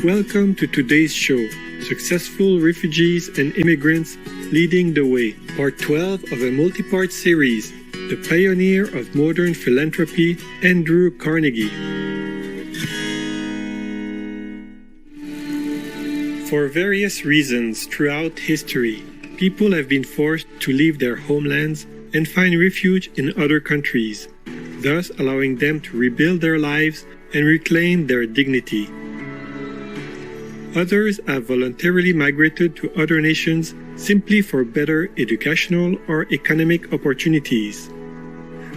Welcome to today's show, Successful Refugees and Immigrants Leading the Way, Part 12 of a multi-part series, The Pioneer of Modern Philanthropy, Andrew Carnegie. For various reasons throughout history, people have been forced to leave their homelands and find refuge in other countries, thus allowing them to rebuild their lives and reclaim their dignity. Others have voluntarily migrated to other nations simply for better educational or economic opportunities.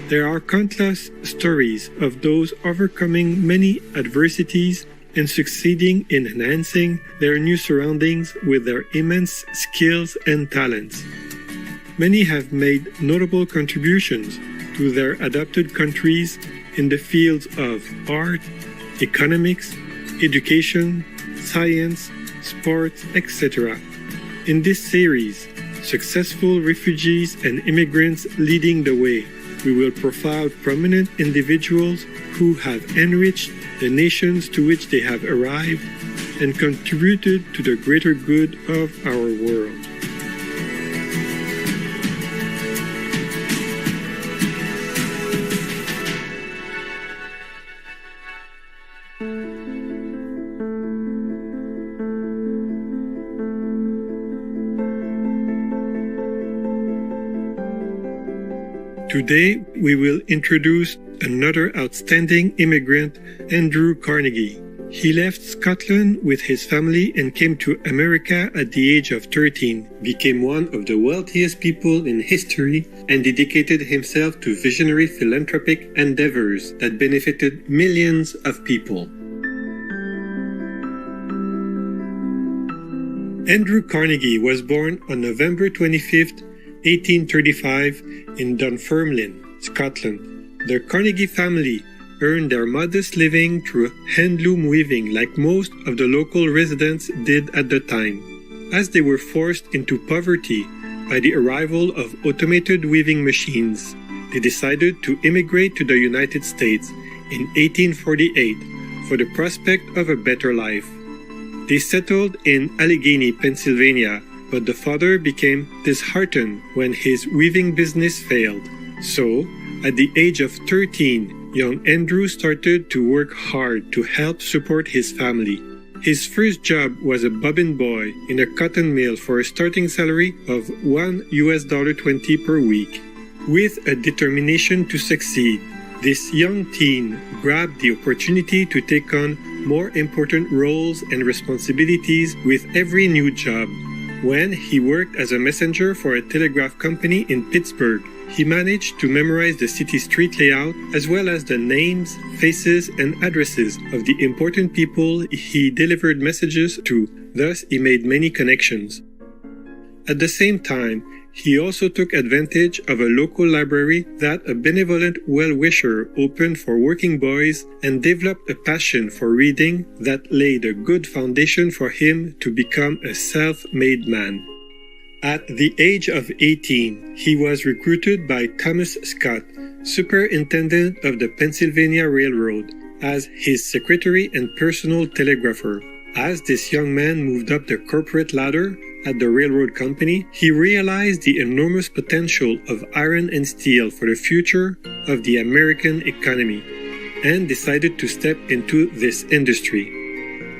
There are countless stories of those overcoming many adversities and succeeding in enhancing their new surroundings with their immense skills and talents. Many have made notable contributions to their adopted countries in the fields of art, economics, education, science, sports, etc. In this series, Successful Refugees and Immigrants Leading the Way, we will profile prominent individuals who have enriched the nations to which they have arrived and contributed to the greater good of our world. Today, we will introduce another outstanding immigrant, Andrew Carnegie. He left Scotland with his family and came to America at the age of 13, became one of the wealthiest people in history, and dedicated himself to visionary philanthropic endeavors that benefited millions of people. Andrew Carnegie was born on November 25th, 1835 in Dunfermline, Scotland. The Carnegie family earned their modest living through handloom weaving like most of the local residents did at the time. As they were forced into poverty by the arrival of automated weaving machines, they decided to immigrate to the United States in 1848 for the prospect of a better life. They settled in Allegheny, Pennsylvania, but the father became disheartened when his weaving business failed. So, at the age of 13, young Andrew started to work hard to help support his family. His first job was a bobbin boy in a cotton mill for a starting salary of $1.20 per week. With a determination to succeed, this young teen grabbed the opportunity to take on more important roles and responsibilities with every new job. When he worked as a messenger for a telegraph company in Pittsburgh, he managed to memorize the city street layout as well as the names, faces, and addresses of the important people he delivered messages to. Thus, he made many connections. At the same time, he also took advantage of a local library that a benevolent well-wisher opened for working boys and developed a passion for reading that laid a good foundation for him to become a self-made man. At the age of 18, he was recruited by Thomas Scott, superintendent of the Pennsylvania Railroad, as his secretary and personal telegrapher. As this young man moved up the corporate ladder at the railroad company, he realized the enormous potential of iron and steel for the future of the American economy and decided to step into this industry.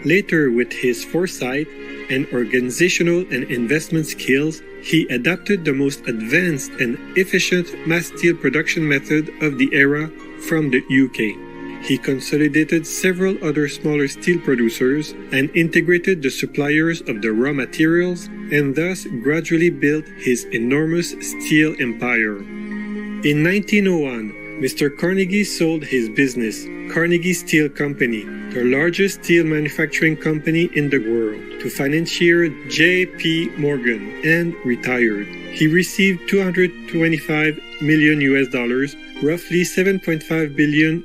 Later, with his foresight and organizational and investment skills, he adopted the most advanced and efficient mass steel production method of the era from the UK. He consolidated several other smaller steel producers and integrated the suppliers of the raw materials and thus gradually built his enormous steel empire. In 1901, Mr. Carnegie sold his business, Carnegie Steel Company, the largest steel manufacturing company in the world, to financier J.P. Morgan and retired. He received $225 million, roughly $7.5 billion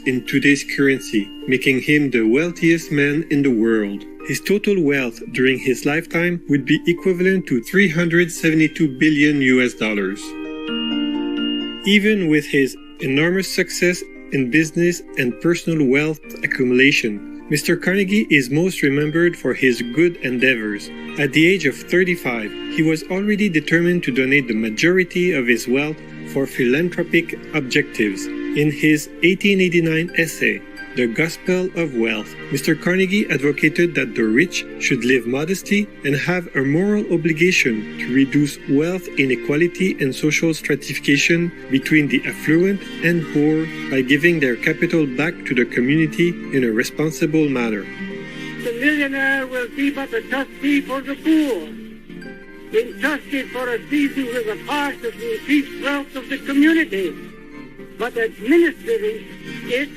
in today's currency, making him the wealthiest man in the world. His total wealth during his lifetime would be equivalent to $372 billion. Even with his enormous success in business and personal wealth accumulation, Mr. Carnegie is most remembered for his good endeavors. At the age of 35, he was already determined to donate the majority of his wealth for philanthropic objectives. In his 1889 essay, The Gospel of Wealth, Mr. Carnegie advocated that the rich should live modestly and have a moral obligation to reduce wealth inequality and social stratification between the affluent and poor by giving their capital back to the community in a responsible manner. The millionaire will be but a trustee for the poor, entrusted for a season with a part of the increased wealth of the community, but administering it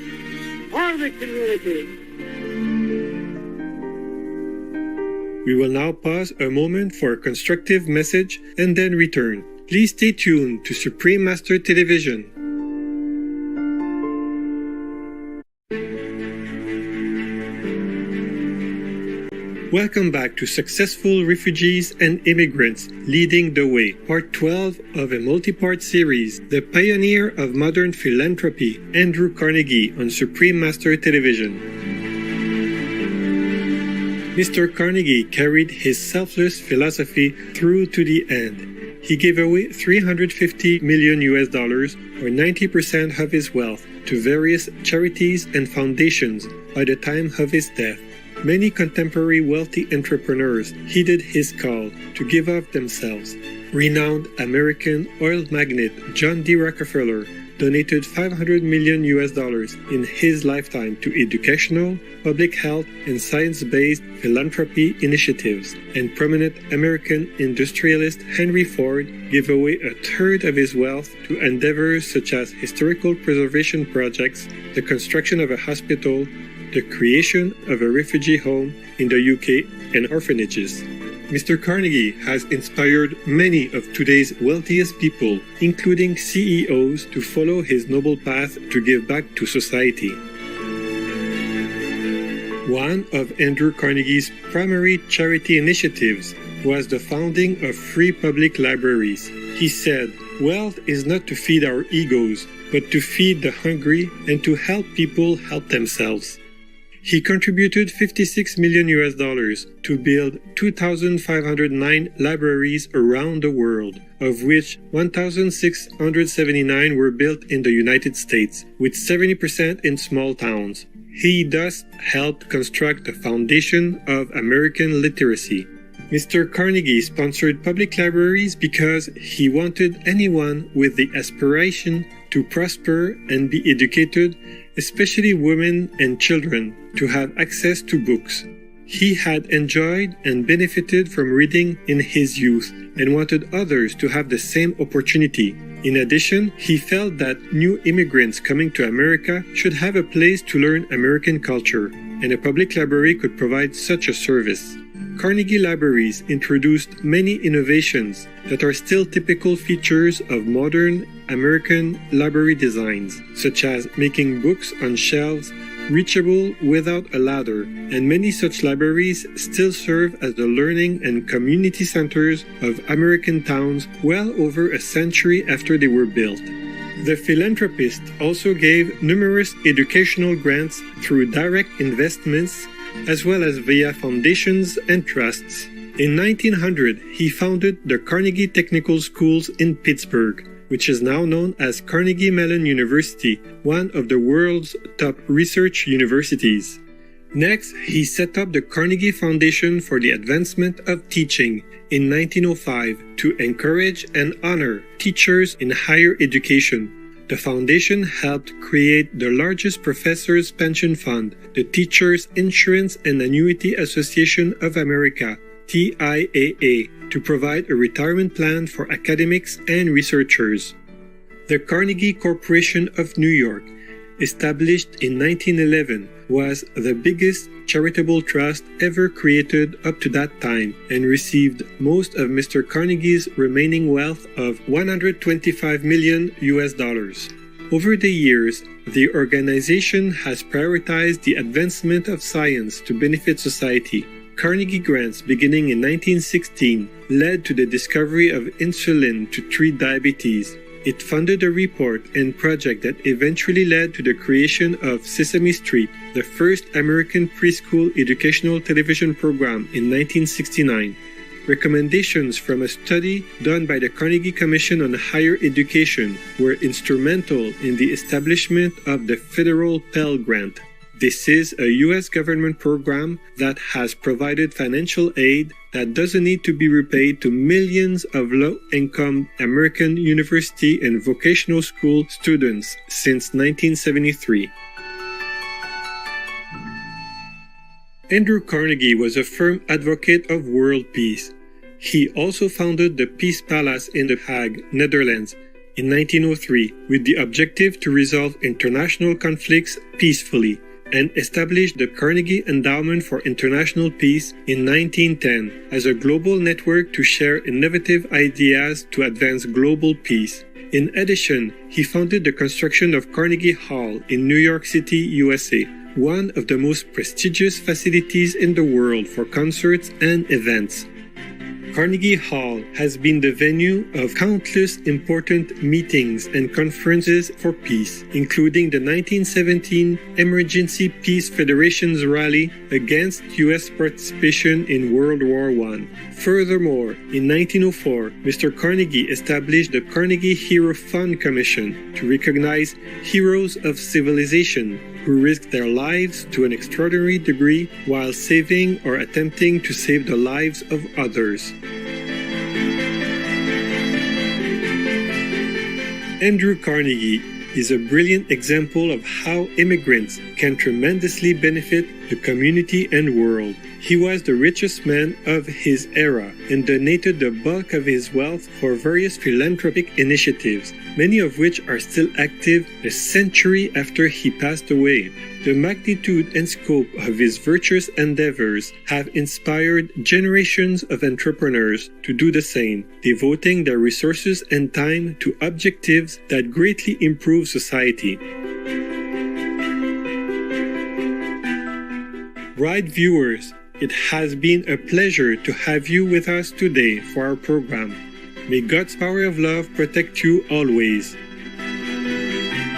for the community. We will now pause a moment for a constructive message and then return. Please stay tuned to Supreme Master Television. Welcome back to Successful Refugees and Immigrants Leading the Way, Part 12 of a multi-part series, The Pioneer of Modern Philanthropy, Andrew Carnegie on Supreme Master Television. Mr. Carnegie carried his selfless philosophy through to the end. He gave away $350 million or 90% of his wealth to various charities and foundations by the time of his death. Many contemporary wealthy entrepreneurs heeded his call to give of themselves. Renowned American oil magnate John D. Rockefeller donated $500 million in his lifetime to educational, public health, and science-based philanthropy initiatives, and prominent American industrialist Henry Ford gave away a third of his wealth to endeavors such as historical preservation projects, the construction of a hospital, the creation of a refugee home in the UK, and orphanages. Mr. Carnegie has inspired many of today's wealthiest people, including CEOs, to follow his noble path to give back to society. One of Andrew Carnegie's primary charity initiatives was the founding of free public libraries. He said, "Wealth is not to feed our egos, but to feed the hungry and to help people help themselves." He contributed $56 million to build 2,509 libraries around the world, of which 1,679 were built in the United States, with 70% in small towns. He thus helped construct the foundation of American literacy. Mr. Carnegie sponsored public libraries because he wanted anyone with the aspiration to prosper and be educated, especially women and children, to have access to books. He had enjoyed and benefited from reading in his youth and wanted others to have the same opportunity. In addition, he felt that new immigrants coming to America should have a place to learn American culture, and a public library could provide such a service. Carnegie Libraries introduced many innovations that are still typical features of modern American library designs, such as making books on shelves reachable without a ladder, and many such libraries still serve as the learning and community centers of American towns well over a century after they were built. The philanthropist also gave numerous educational grants through direct investments as well as via foundations and trusts. In 1900, he founded the Carnegie Technical Schools in Pittsburgh, which is now known as Carnegie Mellon University, one of the world's top research universities. Next, he set up the Carnegie Foundation for the Advancement of Teaching in 1905 to encourage and honor teachers in higher education. The foundation helped create the largest professors' pension fund, the Teachers Insurance and Annuity Association of America, TIAA, to provide a retirement plan for academics and researchers. The Carnegie Corporation of New York, established in 1911, was the biggest charitable trust ever created up to that time and received most of Mr. Carnegie's remaining wealth of $125 million. Over the years, the organization has prioritized the advancement of science to benefit society. Carnegie grants beginning in 1916 led to the discovery of insulin to treat diabetes. It funded a report and project that eventually led to the creation of Sesame Street, the first American preschool educational television program in 1969. Recommendations from a study done by the Carnegie Commission on Higher Education were instrumental in the establishment of the federal Pell Grant. This is a U.S. government program that has provided financial aid that doesn't need to be repaid to millions of low-income American university and vocational school students since 1973. Andrew Carnegie was a firm advocate of world peace. He also founded the Peace Palace in The Hague, Netherlands, in 1903 with the objective to resolve international conflicts peacefully, and established the Carnegie Endowment for International Peace in 1910 as a global network to share innovative ideas to advance global peace. In addition, he founded the construction of Carnegie Hall in New York City, USA, one of the most prestigious facilities in the world for concerts and events. Carnegie Hall has been the venue of countless important meetings and conferences for peace, including the 1917 Emergency Peace Federation's rally against U.S. participation in World War I. Furthermore, in 1904, Mr. Carnegie established the Carnegie Hero Fund Commission to recognize heroes of civilization who risked their lives to an extraordinary degree while saving or attempting to save the lives of others. Andrew Carnegie is a brilliant example of how immigrants can tremendously benefit the community and world. He was the richest man of his era and donated the bulk of his wealth for various philanthropic initiatives, many of which are still active a century after he passed away. The magnitude and scope of his virtuous endeavors have inspired generations of entrepreneurs to do the same, devoting their resources and time to objectives that greatly improve society. Bright viewers, it has been a pleasure to have you with us today for our program. May God's power of love protect you always.